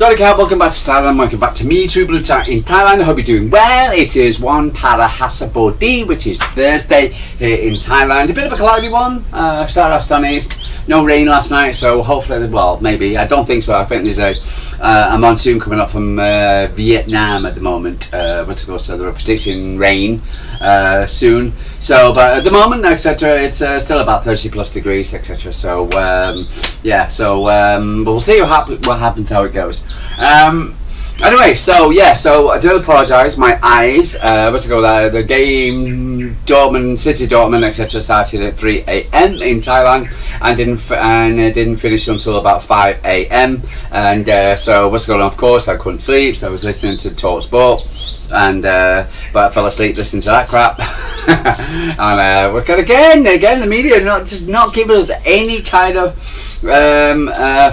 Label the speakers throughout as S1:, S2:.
S1: Sorry, Cat, welcome back to Thailand, welcome back to me, True Blue Tat in Thailand. I hope you're doing well. It is 1 Para Hasabodi, which is Thursday here in Thailand. A bit of a cloudy one, started off sunny, no rain last night, so hopefully, well, maybe, I don't think so. I think there's a monsoon coming up from Vietnam at the moment, so they're predicting rain soon. So, but at the moment, etc., it's still about 30 plus degrees, etc. So, yeah, so, but we'll see what happens, how it goes. Anyway, so yeah, so I do apologise. My eyes, the game City Dortmund, etc. started at 3 a.m. in Thailand and didn't finish until about 5 a.m. And so of course, I couldn't sleep, so I was listening to Talk Sport. And but I fell asleep listening to that crap. And we're again the media not giving us any kind of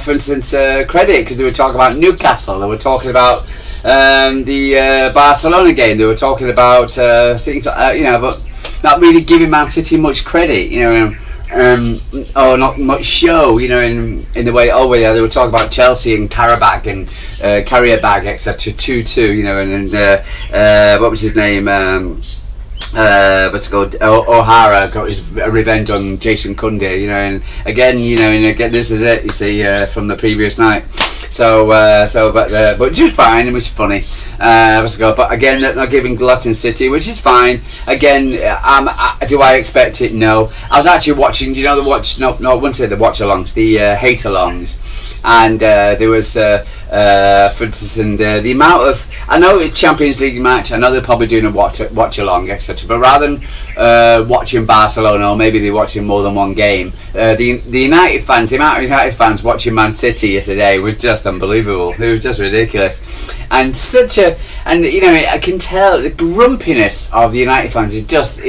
S1: for instance credit, because they were talking about Newcastle, they were talking about the Barcelona game, they were talking about things but not really giving Man City much credit, or not much show, in the way. Oh yeah, they were talking about Chelsea and Carabag and Carrier Bag, etc. 2-2, and what was his name? O'Hara got his revenge on Jason Cundy, and again, this is it. You see from the previous night. But just fine, and which is funny. But again, not giving Glasson City, which is fine. Again, do I expect it? No. I was actually watching, the watch. No, I wouldn't say the watch-alongs, the hate-alongs, and there was, for instance, the amount of. I know it's Champions League match. I know they're probably doing a watch-along, etc. But rather than watching Barcelona, or maybe they're watching more than one game, the United fans, the amount of United fans watching Man City yesterday was just unbelievable. It was just ridiculous, and I can tell the grumpiness of the United fans is just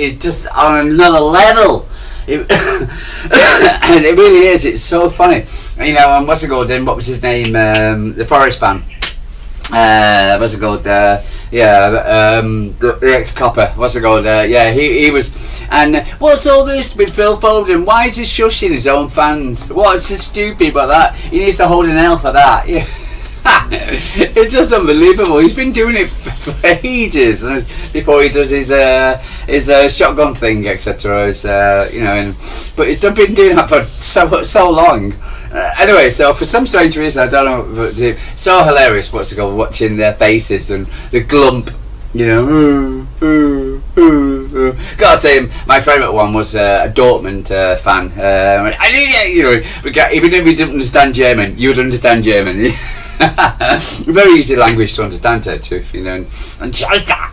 S1: on another level. And it really is. It's so funny. And what was his name? The Forest fan. What's it called? The ex-copper. What's it called? He was. And what's all this with Phil Foden? Why is he shushing his own fans? What's so stupid about that? He needs to hold an L for that. Yeah. It's just unbelievable. He's been doing it for ages before he does his shotgun thing, etc. But he's been doing that for so long. Anyway, so for some strange reason, I don't know, but so hilarious. Watching their faces and the glump. Gotta say, my favourite one was a Dortmund fan. Even if you didn't understand German, you would understand German. Very easy language to understand, to truth, and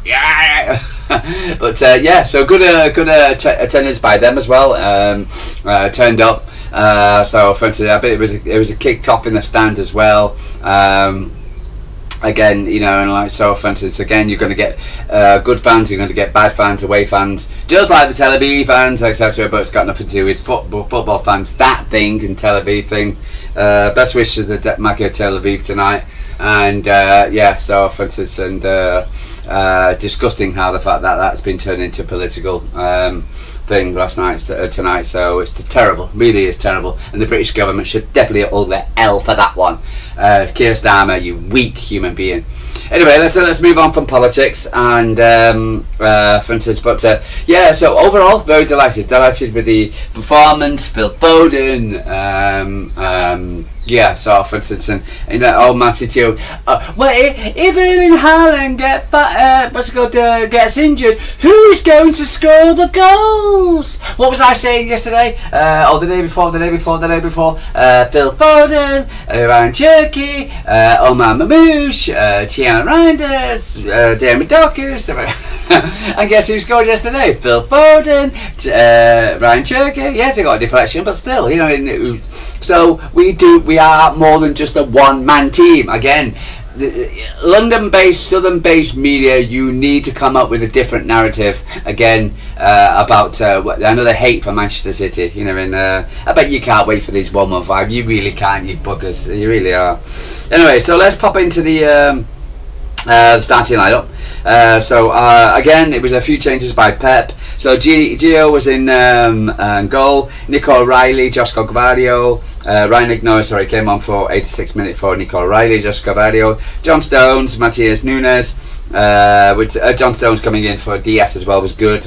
S1: yeah. But so good attendance by them as well. Turned up. So for instance, I bet it was a kicked off in the stand as well. Again, for instance, again, you're going to get good fans, you're going to get bad fans, away fans, just like the Tel Aviv fans, etc. But it's got nothing to do with football fans. That thing and Tel Aviv thing. Best wishes to the Macca Tel Aviv tonight, and so for instance, and disgusting how the fact that that's been turned into a political thing last night tonight. So it's terrible, really is terrible, and the British government should definitely hold their L for that one. Keir Starmer, you weak human being. Anyway, let's move on from politics and for instance, but so overall very delighted with the performance. Phil Foden, so for instance, and Man City, even in Haaland gets injured, who's going to score the goals? What was I saying yesterday? The day before, Phil Foden, Ryan Cherky, Omar Mamouche, Tiana Reinders, Damien Doku, and guess who scored yesterday? Phil Foden, Ryan Cherky. Yes, he got a deflection, but still, so we are more than just a one-man team. Again, London-based, Southern-based media, you need to come up with a different narrative again about another hate for Manchester City. I bet you can't wait for these 1-1-5. You really can't, you buggers. You really are. Anyway, so let's pop into the the starting lineup. Again, it was a few changes by Pep. So Gio was in goal. Nico O'Reilly, Josh Gavadio, Ryan Ignacio came on for 86 minutes for Nico O'Reilly, Josh Gavadio, John Stones, Matias Nunes. With John Stones coming in for DS as well was good.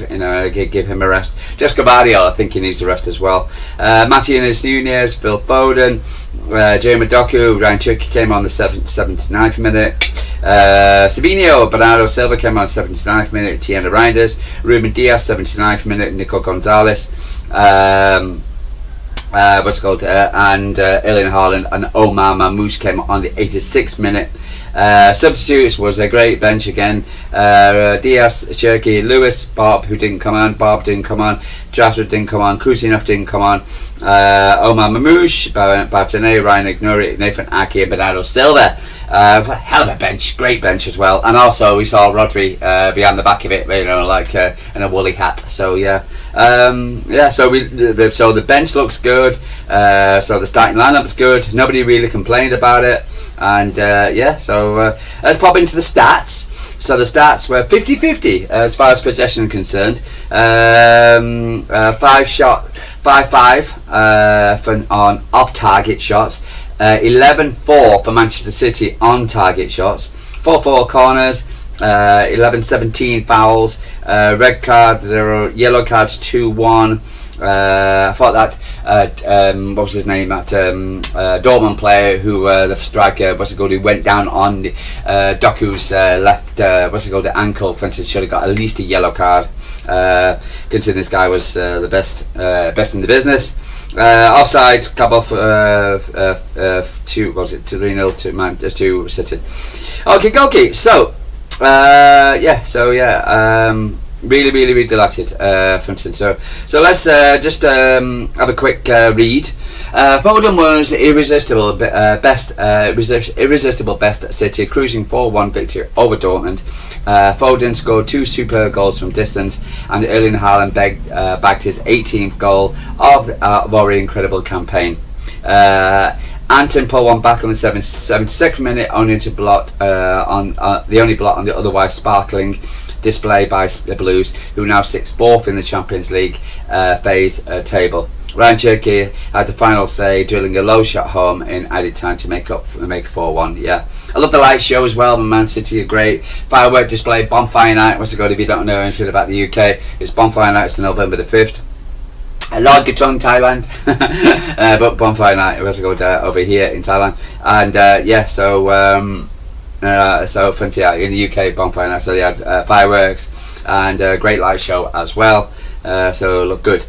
S1: Give him a rest. Josh Gavadio, I think he needs a rest as well. Matias Nunes, Phil Foden, Jeremy Doku, Ryan Chucky came on the 79th minute. Sabinho, Bernardo Silva came on 79th minute. Tiana Reinders, Ruben Diaz 79th minute. Nico Gonzalez, and Erling Haaland and Omar Mamouche came on the 86th minute. Substitutes was a great bench again. Diaz, Cherky, Lewis, Bob didn't come on, Trafford didn't come on, Kusinov didn't come on, Omar Mamouche, Bartene, Ryan Ignori, Nathan Aki and Bernardo Silva. Hell of a bench, great bench as well. And also we saw Rodri behind the back of it, like in a woolly hat. So so the bench looks good. So the starting lineup was good. Nobody really complained about it. And let's pop into the stats. So the stats were 50-50 as far as possession is concerned. 5-5 on off-target shots. 11-4 for Manchester City on target shots. 4-4 corners. 11-17 fouls. Red card 0. Yellow cards 2-1. I thought that what was his name? That Dortmund player who the striker who went down on Doku's left the ankle. For instance, should have got at least a yellow card. Considering this guy was the best in the business. Offside, couple of 3-0 to City. Okay. So really delighted, for instance. So let's just have a quick read. Foden was irresistible best at City, cruising 4-1 victory over Dortmund. Foden scored 2 super goals from distance, and Erling Haaland bagged his 18th goal of the already incredible campaign. Anton pulled one back on the 76th minute, only to block the only blot on the otherwise sparkling display by the Blues, who now sit 4th in the Champions League phase table. Ryan Cherky had the final say, drilling a low shot home in added time to make 4-1. Yeah, I love the light show as well. Man City are great. Firework display, bonfire night. What's it called? If you don't know anything about the UK, it's bonfire night. It's November the 5th. Lord Gatong, Thailand, but bonfire night was over here in Thailand, and so fancy out in the UK bonfire night. So they had fireworks and a great light show as well. So look good.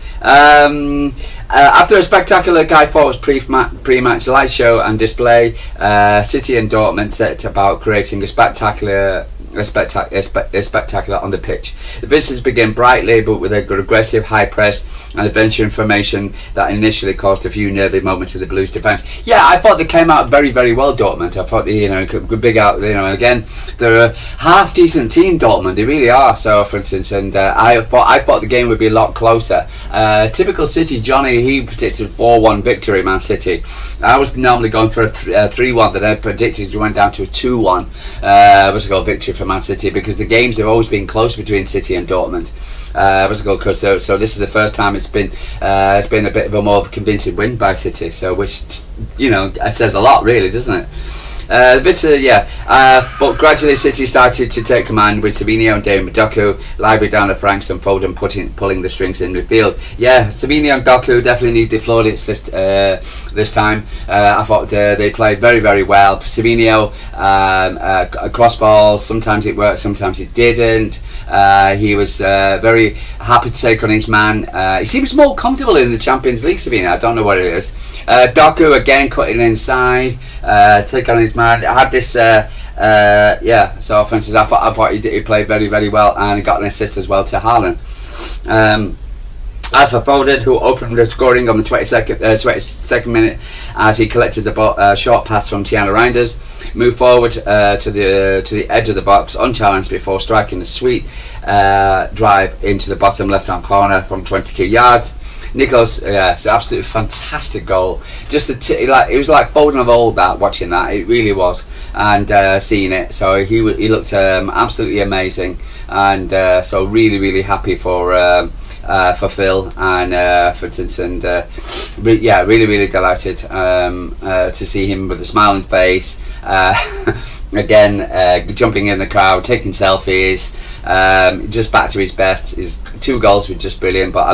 S1: After a spectacular Guy Fawkes pre-match light show and display, City and Dortmund set about creating a spectacular on the pitch. The visitors began brightly, but with a aggressive high press and adventure information that initially caused a few nervy moments in the Blues defence. Yeah, I thought they came out very, very well, Dortmund. I thought could big out. Again, they're a half decent team, Dortmund. They really are. So, for instance, and I thought the game would be a lot closer. Typical City, Johnny, he predicted 4-1 victory, Man City. I was normally going for a 3-1, that I predicted went down to a 2-1. Victory for Man City, because the games have always been close between City and Dortmund. So this is the first time it's been a bit of a more convincing win by City. So which says a lot, really, doesn't it? But gradually City started to take command with Sabinho and David Doku lively down the flanks and Foden pulling the strings in midfield. Yeah, Sabinho and Doku definitely need the plaudits this time. I thought they played very, very well. For Sabinho, cross balls, sometimes it worked, sometimes it didn't. He was very happy to take on his man. He seems more comfortable in the Champions League, Sabinho. I don't know what it is. Doku again cutting inside, take on his man. I had this so for instance, I thought he played very, very well, and he got an assist as well to Haaland. For Foden, who opened the scoring on the 22nd minute as he collected the short pass from Tiana Reinders, moved forward to the edge of the box unchallenged before striking a sweet drive into the bottom left-hand corner from 22 yards. Nicholas, it's an absolutely fantastic goal. Just it was like Foden of old. Watching that, it really was, and seeing it. So he looked absolutely amazing, and so really happy for Phil and for instance, and really delighted to see him with a smiling face again, jumping in the crowd, taking selfies, just back to his best. His 2 goals were just brilliant, but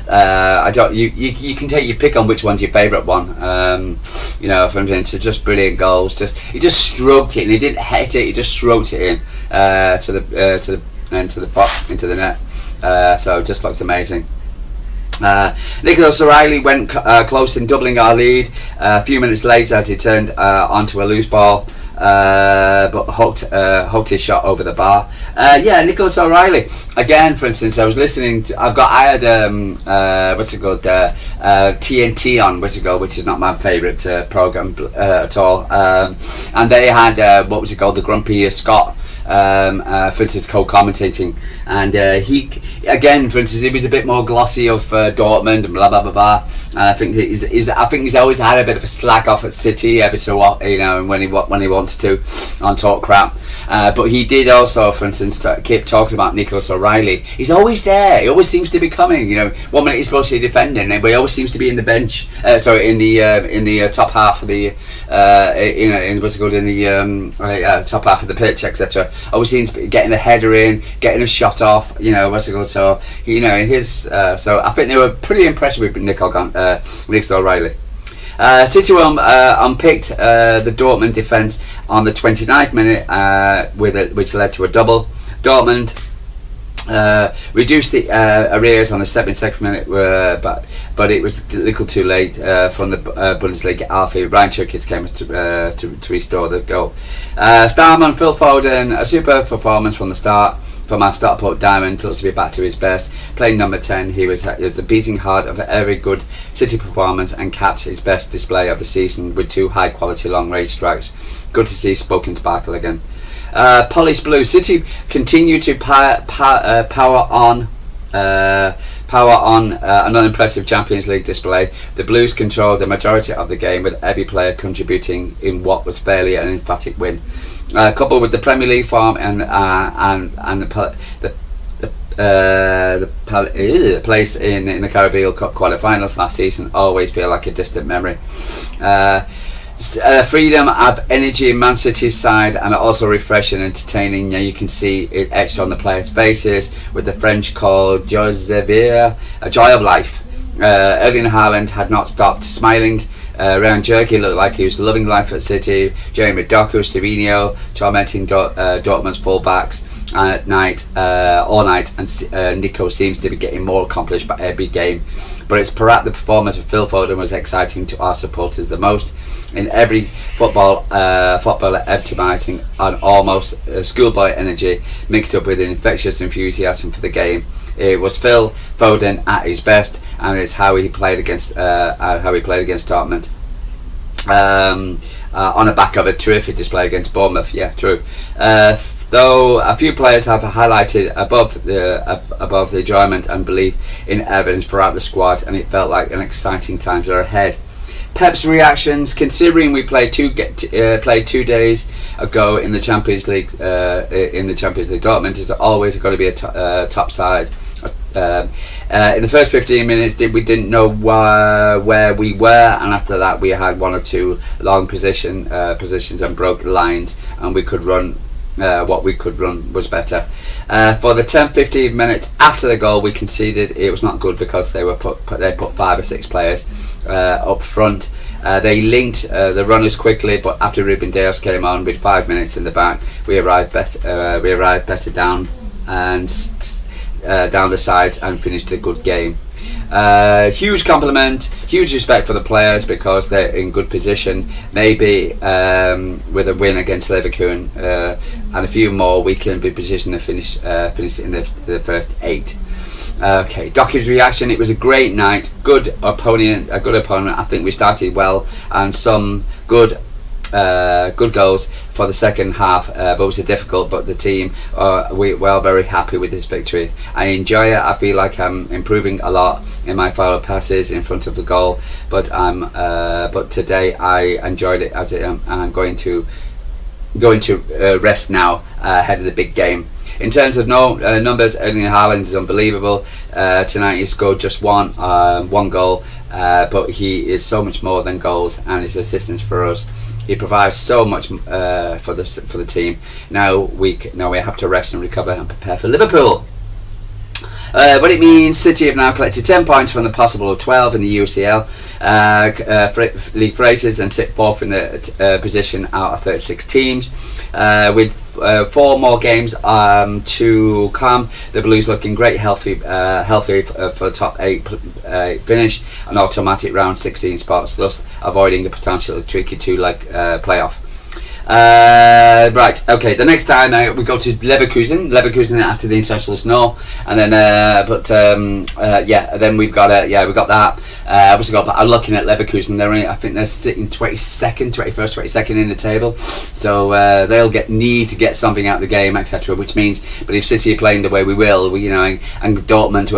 S1: I don't. You can take your pick on which one's your favourite one. For instance, so just brilliant goals. He just stroked it, and he didn't hit it. He just stroked it in to the box, into the net. So it just looked amazing. Nicholas O'Reilly went close in doubling our lead a few minutes later as he turned onto a loose ball, but hooked his shot over the bar. Nicholas O'Reilly again. For instance, I was listening. I had TNT on, which is not my favourite program at all. And they had the Grumpy Scott. For instance, co-commentating, and he again, for instance, he was a bit more glossy of Dortmund and blah blah blah blah. And I think he's always had a bit of a slag off at City every so often, when he wants to on talk crap. But he did also, for instance, keep talking about Nicholas O'Reilly. He's always there. He always seems to be coming. 1 minute he's supposed to be defending, but he always seems to be in the bench. In the top half of the top half of the pitch, etc. Always seems to be getting a header in, getting a shot off. So I think they were pretty impressed with Nicholas O'Reilly. City unpicked the Dortmund defence on the 29th minute, which led to a double. Dortmund reduced the arrears on the 72nd minute, but it was a little too late from the Bundesliga Alfie. Ryan Churkic came to restore the goal. Starman Phil Foden, a superb performance from the start. From our Stockport Diamond, looks to be back to his best. Playing number 10, he was the beating heart of every good City performance and capped his best display of the season with 2 high-quality long-range strikes. Good to see Spoken sparkle again. Polished Blue, City continue to power on an unimpressive Champions League display. The Blues controlled the majority of the game, with every player contributing in what was fairly an emphatic win. Coupled with the Premier League form and the place in the Caribbean Cup quarter-finals last season, always feel like a distant memory. Freedom of energy in Man City's side, and also refreshing and entertaining. You can see it etched on the players' faces with the French called Joie a joy of life. Erling Haaland had not stopped smiling. Ryan Jerky looked like he was loving life at City. Jeremy Doku, Savinho tormenting Dortmund's fullbacks all night, and Nico seems to be getting more accomplished by every game. But it's perhaps the performance of Phil Foden was exciting to our supporters the most. In every footballer optimising on almost schoolboy energy mixed up with an infectious enthusiasm for the game. It was Phil Foden at his best, and it's how he played against Dortmund. On the back of a terrific display against Bournemouth. Yeah, true. Though a few players have highlighted above the enjoyment and belief in Evans throughout the squad, and it felt like an exciting times are ahead. Pep's reactions, considering we played 2 days ago in the Champions League. Dortmund is always going to be a top side. In the first 15 minutes, we didn't know where we were, and after that, we had 1 or 2 long positions and broke lines, and we could run. What we could run was better. For the 10-15 minutes after the goal, we conceded. It was not good because they put 5 or 6 players up front. They linked the runners quickly, but after Ruben Dias came on with 5 minutes in the back, we arrived better down the sides and finished a good game. Huge compliment, huge respect for the players because they're in good position. Maybe with a win against Leverkusen and a few more, we can be positioned to finish in the first 8. Okay, Doku's reaction. It was a great night. Good opponent. A good opponent. I think we started well, and some good goals for the second half. But it was difficult. But the team, we're very happy with this victory. I enjoy it. I feel like I'm improving a lot in my forward passes in front of the goal. But but today I enjoyed it as I'm going to rest now ahead of the big game. In terms of numbers, Erling Haaland is unbelievable. Tonight he scored just one goal, but he is so much more than goals and his assistance for us. He provides so much for the team. Now we have to rest and recover and prepare for Liverpool. What it means, City have now collected 10 points from the possible of 12 in the UCL league phrases and sit fourth in the position out of 36 teams. With 4 more games to come, the Blues looking great, healthy for the top 8 finish, an automatic round 16 spots, thus avoiding a potential tricky 2-leg playoff. Right, okay, the next time we go to Leverkusen after the international snow, and then then we've got that. I'm looking at Leverkusen. I think they're sitting 21st, in the table, so they'll need to get something out of the game, etc. Which means, but if City are playing the way we will, and Dortmund,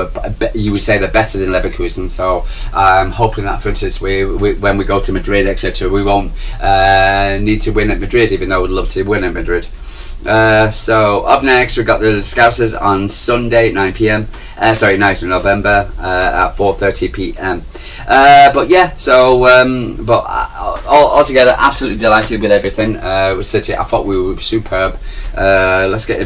S1: you would say they're better than Leverkusen. So I'm hoping that, for instance, when we go to Madrid, etc., we won't need to win at Madrid, even though we'd love to win at Madrid. So up next we've got the Scousers on Sunday 9th of November at 4:30 p.m. Altogether absolutely delighted with everything with City. I thought we were superb. Let's get a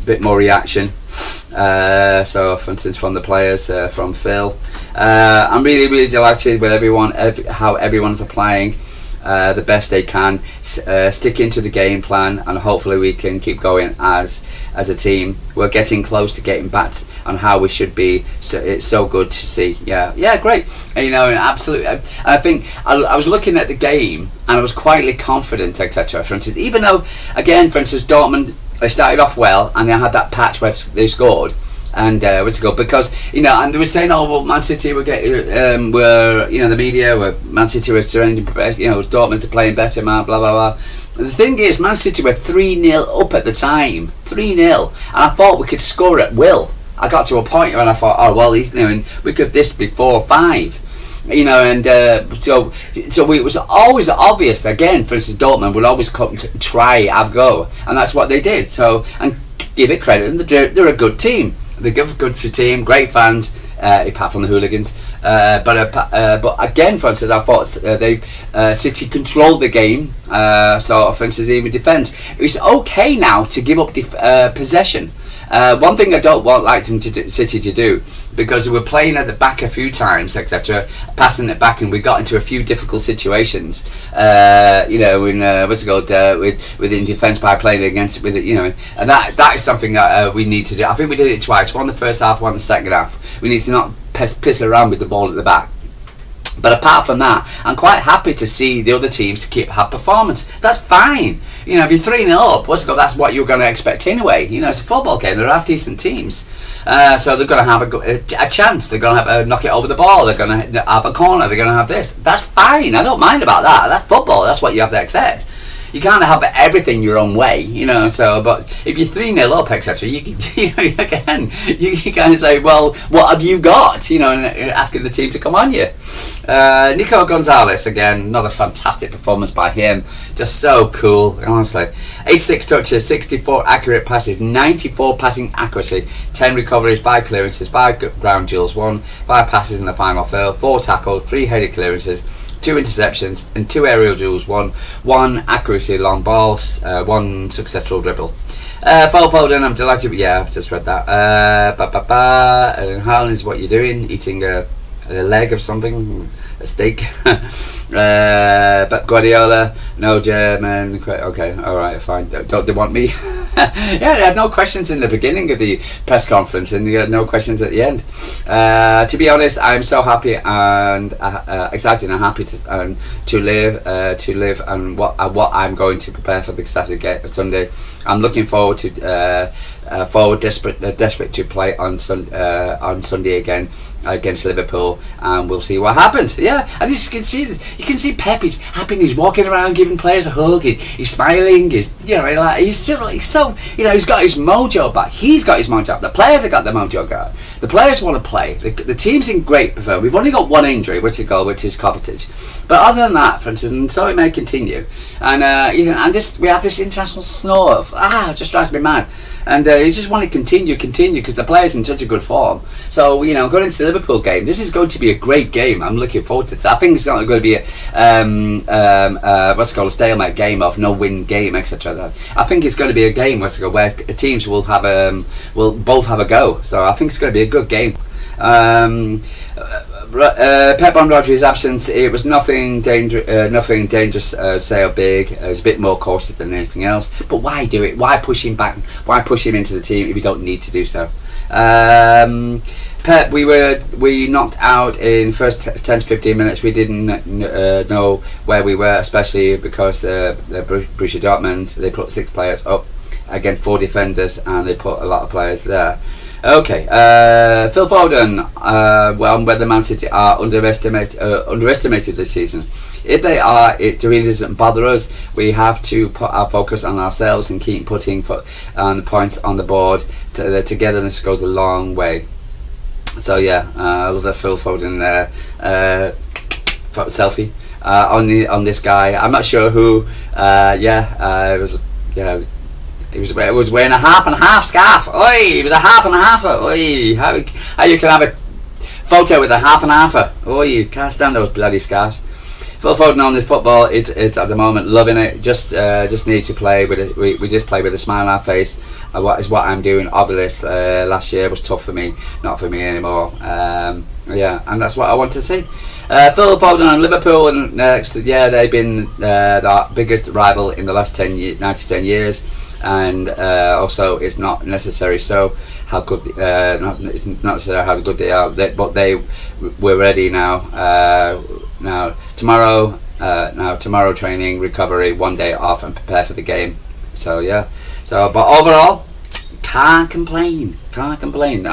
S1: bit more reaction. So for instance from the players, from Phil, I'm really delighted with everyone, how everyone's applying the best they can, sticking to the game plan, and hopefully we can keep going as a team. We're getting close to getting back on how we should be, so it's so good to see. Great. And, absolutely. I think I was looking at the game and I was quietly confident, etc. For instance, even though, again, for instance, Dortmund, they started off well and they had that patch where they scored. And because and they were saying, Man City were the media were Man City were surrendering, Dortmund are playing better, man, blah blah blah. And the thing is, Man City were 3-0 up at the time, 3-0, and I thought we could score at will. I got to a point when I thought, we could this be 4 or 5. So it was always obvious that, again, for instance, Dortmund would always come to try have go, and that's what they did. So, and give it credit, and they're a good team. They're a good team, great fans, apart from the hooligans. But again, for instance, I thought City controlled the game. So, for instance, even defence. It's okay now to give up possession. One thing I don't like City to do, because we were playing at the back a few times, etc., passing it back, and we got into a few difficult situations. Within defence by playing against and that is something that we need to do. I think we did it twice. One the first half, one the second half. We need to not piss around with the ball at the back. But apart from that, I'm quite happy to see the other teams to keep high performance. That's fine. If you're 3-0 up, that's what you're going to expect anyway. It's a football game. They're half decent teams, so they're going to have a chance. They're going to have knock it over the ball. They're going to have a corner. They're going to have this. That's fine. I don't mind about that. That's football. That's what you have to accept. You can't have everything your own way, So, but if you're 3-0 up, etc., you can say, well, what have you got? And asking the team to come on you. Nico Gonzalez, again, another fantastic performance by him. Just so cool, honestly. 86 touches, 64 accurate passes, 94 passing accuracy, 10 recoveries, 5 clearances, 5 ground duels, 5 passes in the final third, 4 tackles, 3 headed clearances, 2 interceptions and 2 aerial duels, 1 accuracy long balls, 1 successful dribble. Foden, I'm delighted. I've just read that. And Haaland is what you're doing, eating a a leg of something, a steak. But Guardiola, no German. Okay, all right, fine. Don't they want me? Yeah, they had no questions in the beginning of the press conference, and they had no questions at the end. To be honest, I'm so happy and excited and happy to live and what I'm going to prepare for the Sunday. I'm looking forward to desperate to play on Sunday again against Liverpool, and we'll see what happens. Yeah, and you can see Pep. He's happy. He's walking around giving players a hug. He's smiling. He's still he's got his mojo back. He's got his mojo back. The players have got their mojo back. The players want to play. The team's in great form. We've only got one injury, which is Kovacic. But other than that, for instance, and so it may continue. And we have this international snore. It just drives me mad. And you just want to continue because the players in such a good form. So going into the Liverpool game, this is going to be a great game. I'm looking forward to it. I think it's not going to be a stalemate game of no win game, etc. I think it's going to be a game where teams will both have a go. So I think it's going to be a good game. Pep on Rodri's absence, it was nothing dangerous, say, or big. It was a bit more cautious than anything else. But why do it? Why push him back? Why push him into the team if you don't need to do so? Pep, we knocked out in first 10 to 15 minutes. We didn't know where we were, especially because the Borussia Dortmund, they put 6 players up against 4 defenders, and they put a lot of players there. Okay, Phil Foden. Whether Man City are underestimated this season. If they are, it really doesn't bother us. We have to put our focus on ourselves and keep putting the points on the board. The togetherness goes a long way. So yeah, I love that Phil Foden selfie on this guy. I'm not sure who. It was. Yeah. He was wearing a half and half scarf. Oi, he was a half and halfer. Oi, how you can have a photo with a half and halfer? Oi, you can't stand those bloody scarves. Phil Foden on this football, it's at the moment loving it. Just need to play with it. We just play with a smile on our face. What I'm doing. Obviously, last year was tough for me, not for me anymore. And that's what I want to see. Phil Foden and Liverpool, and they've been the biggest rival in the last 9 to 10 years. And also, it's not necessarily so how good, not necessarily how good they are, but we're ready now. Tomorrow training, recovery, 1 day off, and prepare for the game. So yeah. But overall, can't complain. I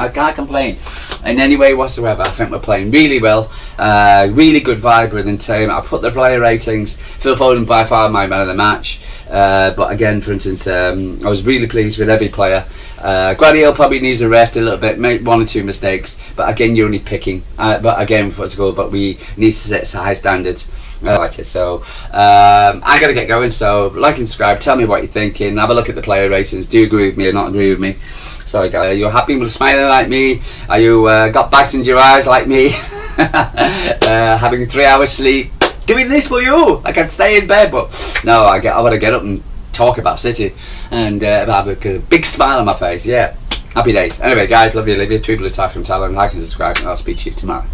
S1: can't complain in any way whatsoever. I think we're playing really well. Really good vibe within the team. I put the player ratings. Phil Foden by far my man of the match. But again, for instance, I was really pleased with every player. Guardiola probably needs a rest a little bit, make 1 or 2 mistakes. But again, you're only picking. But again, but we need to set high standards. So I'm going to get going. So like and subscribe. Tell me what you're thinking. Have a look at the player ratings. Do you agree with me or not agree with me? Sorry guys, are you happy with smiling like me? Are you got bags in your eyes like me? Having 3 hours sleep? Doing this for you? I can stay in bed, but no, I want to get up and talk about City and have a big smile on my face. Yeah, happy days. Anyway guys, love you, True Blue Tie from Thailand. Like and subscribe, and I'll speak to you tomorrow.